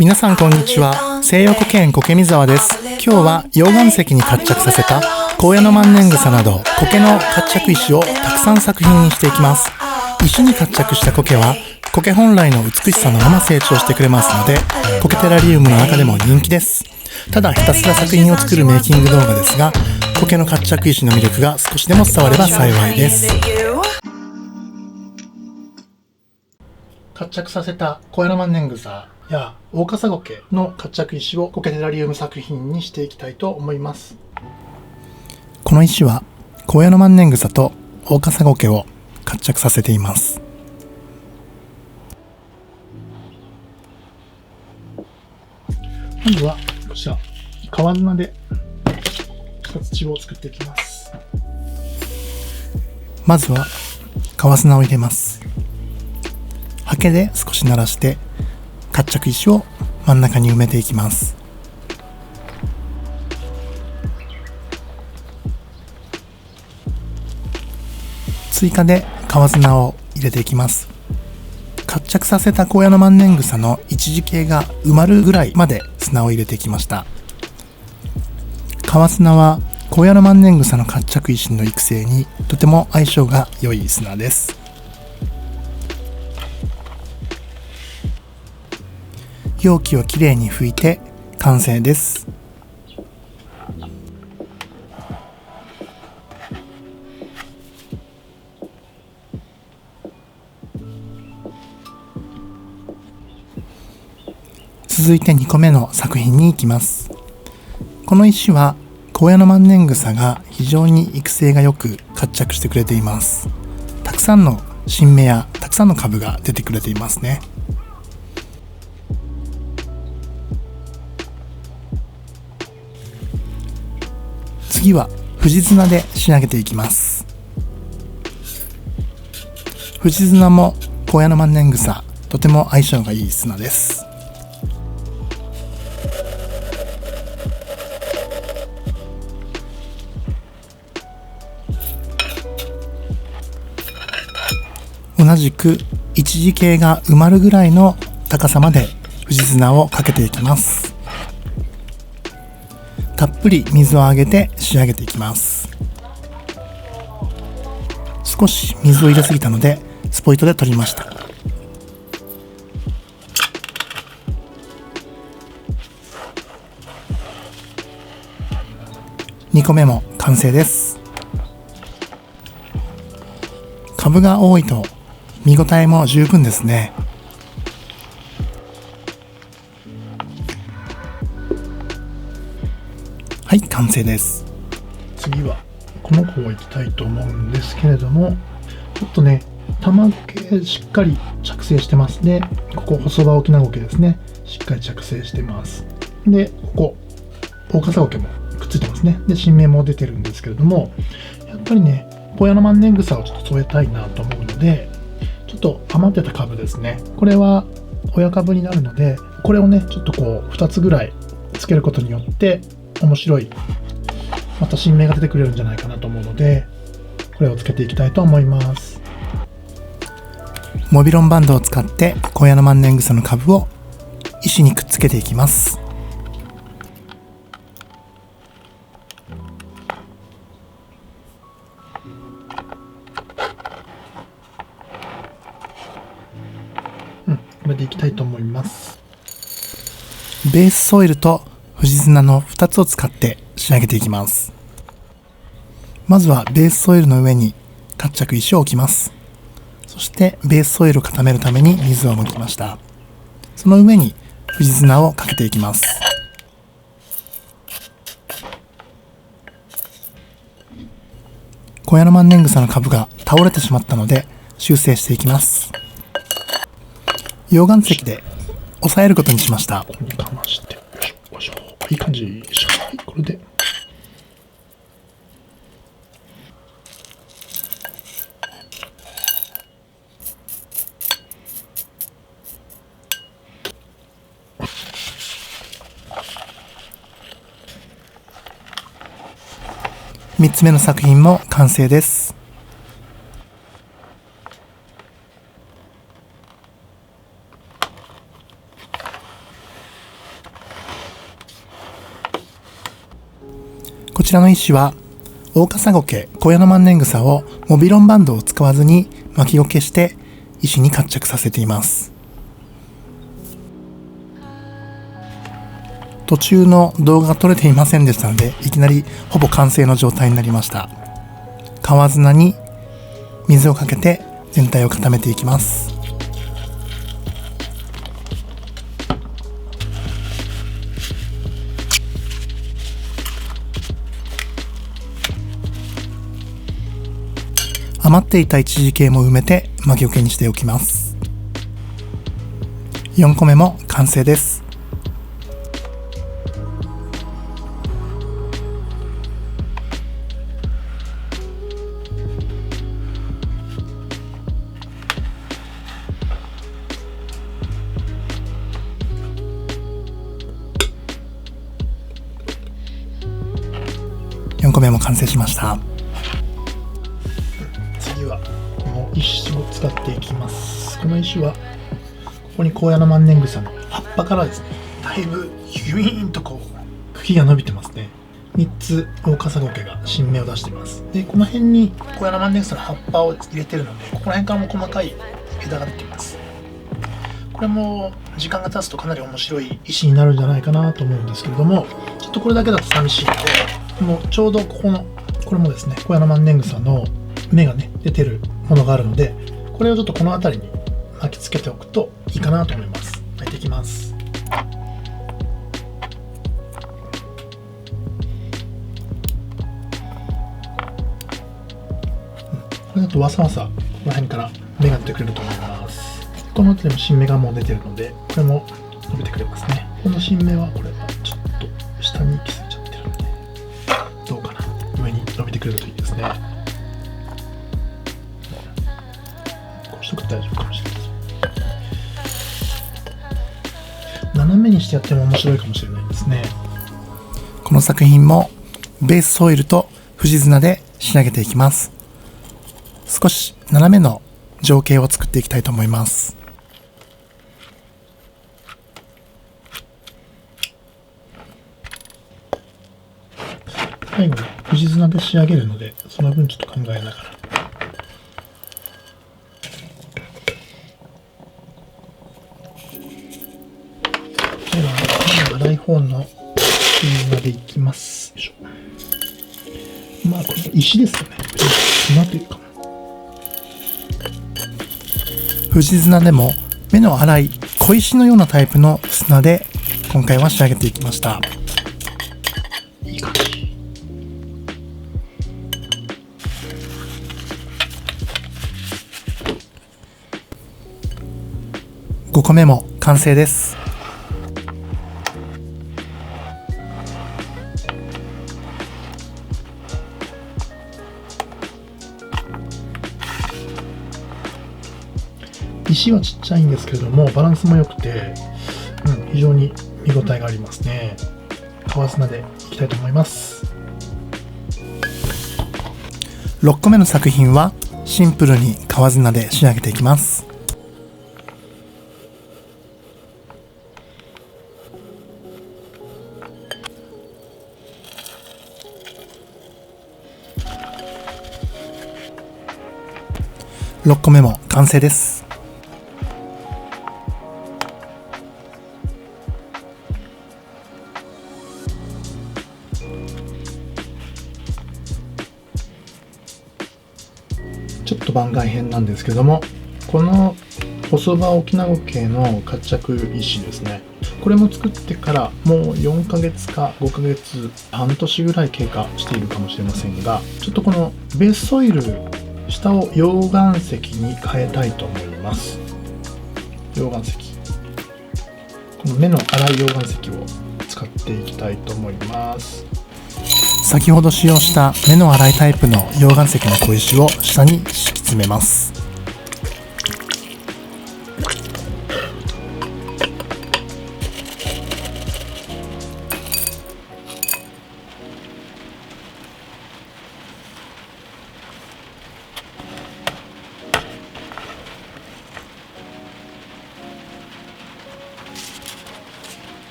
皆さんこんにちは。西洋苔園苔見沢です。今日は溶岩石に活着させた高野の万年草など苔の活着石をたくさん作品にしていきます。石に活着した苔は苔本来の美しさのまま成長してくれますので、苔テラリウムの中でも人気です。ただひたすら作品を作るメイキング動画ですが、苔の活着石の魅力が少しでも伝われば幸いです。活着させた高野の万年草やオオカサゴケの活着石を苔テラリウム作品にしていきたいと思います。この石は高野の万年草とオオカサゴケを活着させています。まずはこちら川砂で形を作っていきます。まずは川砂を入れます。ハケで少し鳴らして活着石を真ん中に埋めていきます。追加で川砂を入れていきます。活着させた高野の万年草の一時形が埋まるぐらいまで砂を入れていきました。川砂は高野の万年草の活着石の育成にとても相性が良い砂です。容器をきれいに拭いて完成です。続いて2個目の作品に行きます。この石は高野の万年草が非常に育成がよく活着してくれています。たくさんの新芽やたくさんの株が出てくれていますね。次は富士砂で仕上げていきます。富士砂も高野の万年草とても相性がいい砂です。同じく一時形が埋まるぐらいの高さまで富士砂をかけていきます。たっぷり水をあげて仕上げていきます。少し水を入れすぎたのでスポイトで取りました。2個目も完成です。株が多いと見応えも十分ですね。はい、完成です。次はこの子をいきたいと思うんですけれども、ちょっとね玉毛しっかり着生してますね。ここ細葉沖縄苔ですね、しっかり着生してます。でここオオカサゴケもくっついてますね。で新芽も出てるんですけれども、やっぱりね高野の万年草をちょっと添えたいなと思うので、ちょっと余ってた株ですね、これは親株になるので、これをねちょっとこう2つぐらいつけることによって面白いまた新芽が出てくれるんじゃないかなと思うので、これをつけていきたいと思います。モビロンバンドを使って高野の万年草の株を石にくっつけていきます。これでいきたいと思います。ベースソイルと富士砂の2つを使って仕上げていきます。まずはベースソイルの上に活着石を置きます。そしてベースソイルを固めるために水をまきました。その上に富士砂をかけていきます。高野の万年草の株が倒れてしまったので修正していきます。溶岩石で押さえることにしました。いい感じ。これで3つ目の作品も完成です。こちらの石はオオカサゴケ、小屋の万年草をモビロンバンドを使わずに巻きゴケして石に活着させています。途中の動画が撮れていませんでしたので、いきなりほぼ完成の状態になりました。川砂に水をかけて全体を固めていきます。余っていた一時形も埋めて巻き受けにしておきます。4個目も完成です。4個目も完成しました。次はこの石を使っていきます。この石はここに高野の万年草の葉っぱからですね、だいぶギュイーンとこう茎が伸びてますね。3つオオカサゴケが新芽を出しています。でこの辺に高野の万年草の葉っぱを入れてるので、ここら辺からも細かい枝が出ています。これも時間が経つとかなり面白い石になるんじゃないかなと思うんですけれども、ちょっとこれだけだと寂しいので、もうちょうどこれもですね、高野の万年草の芽がね出てるものがあるので、これをちょっとこの辺りに巻きつけておくといいかなと思います。巻いていきます。これだとわさわさこの辺から芽が出てくれると思います。この辺りも新芽がもう出てるので、これも伸びてくれますね。この新芽はこれはちょっと下に行き過ぎちゃってるので、どうかな、上に伸びてくれるといいですね。こうしとくと大丈夫かもしれないです。斜めにしてやっても面白いかもしれないですね。この作品もベースソイルと富士砂で仕上げていきます。少し斜めの情景を作っていきたいと思います。最後に富士砂で仕上げるので、その分ちょっと考えながら。では粗い方の富士砂でいきます。よいしょ。まあこれ石ですよね。砂というか。富士砂でも目の粗い小石のようなタイプの砂で今回は仕上げていきました。いい感じ。5個目も完成です。石はちっちゃいんですけれども、バランスも良くて、非常に見応えがありますね。川砂でいきたいと思います。6個目の作品はシンプルに川砂で仕上げていきます。6個目も完成です。ちょっと番外編なんですけども、この細葉沖縄系の活着石ですね、これも作ってからもう4ヶ月か5ヶ月、半年ぐらい経過しているかもしれませんが、ちょっとこのベースソイル下を溶岩石に変えたいと思います。溶岩石、この目の粗い溶岩石を使っていきたいと思います。先ほど使用した目の粗いタイプの溶岩石の小石を下に敷き詰めます。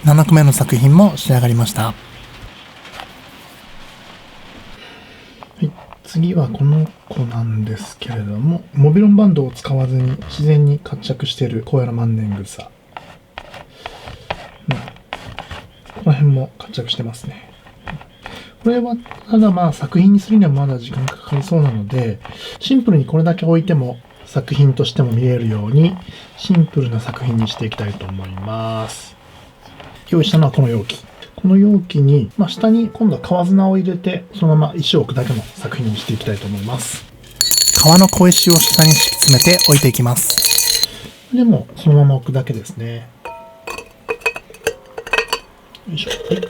7個目の作品も仕上がりました。はい、次はこの子なんですけれども、モビロンバンドを使わずに自然に活着している高野の万年草。この辺も活着してますね。これはただ作品にするにはまだ時間かかりそうなので、シンプルにこれだけ置いても作品としても見れるようにシンプルな作品にしていきたいと思います。用意したのはこの容器。この容器に、下に今度は川砂を入れてそのまま石を置くだけの作品にしていきたいと思います。川の小石を下に敷き詰めて置いていきます。でもそのまま置くだけですね。よいしょ。はい。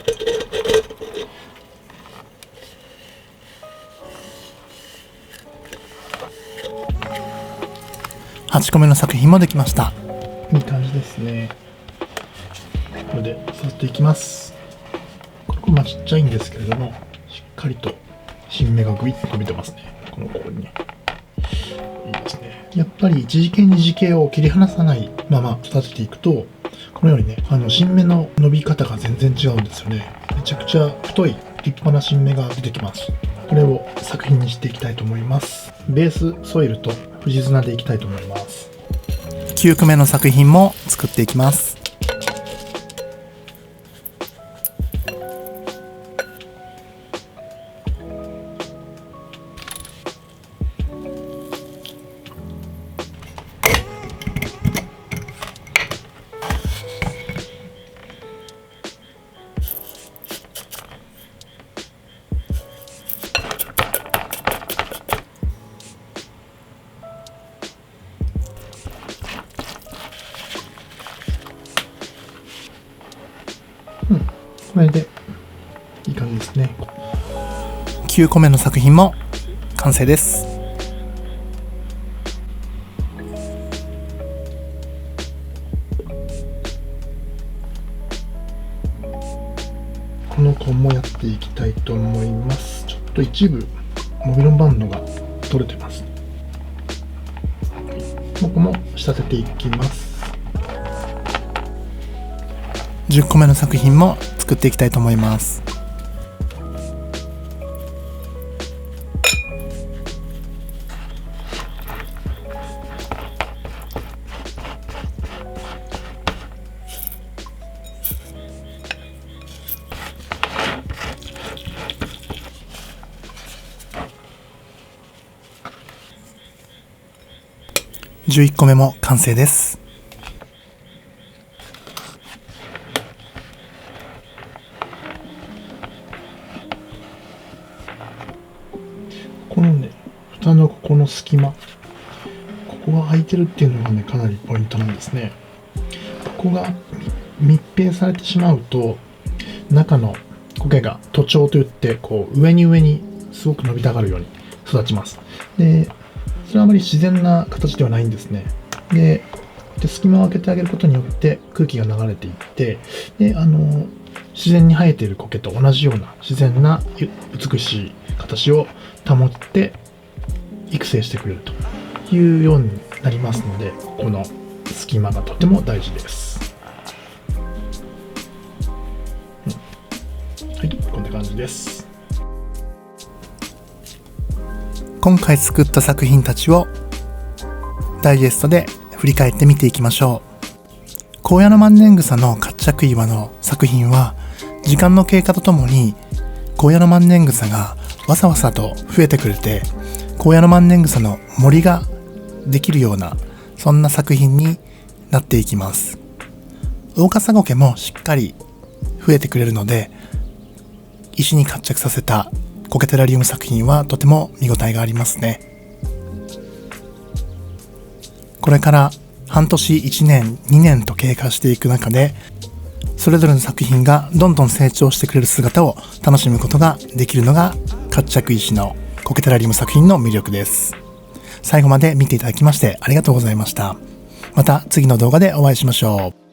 8個目の作品もできました。いい感じですね。これで刺していきます。ここちっちゃいんですけれども、しっかりと新芽がぐいっと伸びてますね。この子にね。いいですね。やっぱり一次系二次系を切り離さないまま育てていくと、このようにね、新芽の伸び方が全然違うんですよね。めちゃくちゃ太い立派な新芽が出てきます。これを作品にしていきたいと思います。ベースソイルと藤綱でいきたいと思います。9個目の作品も作っていきます。これでいい感じですね。9個目の作品も完成です。この子もやっていきたいと思います。ちょっと一部モビロンバンドが取れてます。ここも仕立てていきます。10個目の作品も作っていきたいと思います。11個目も完成です。このね、蓋のここの隙間、ここが開いてるっていうのがね、かなりポイントなんですね。ここが密閉されてしまうと、中の苔が徒長といって、こう上にすごく伸びたがるように育ちます。で、それはあまり自然な形ではないんですね。で、隙間を開けてあげることによって空気が流れていって、で、自然に生えている苔と同じような自然な美しい形を保って育成してくれるというようになりますので、この隙間がとても大事です。はい、こんな感じです。今回作った作品たちをダイジェストで振り返って見ていきましょう。高野の万年草の活着岩の作品は、時間の経過とともに高野の万年草がわさわさと増えてくれて、高野の万年草の森ができるような、そんな作品になっていきます。オオカサゴケもしっかり増えてくれるので、石に活着させたコケテラリウム作品はとても見応えがありますね。これから半年、1年、2年と経過していく中で、それぞれの作品がどんどん成長してくれる姿を楽しむことができるのが活着石のコケテラリウム作品の魅力です。最後まで見ていただきましてありがとうございました。また次の動画でお会いしましょう。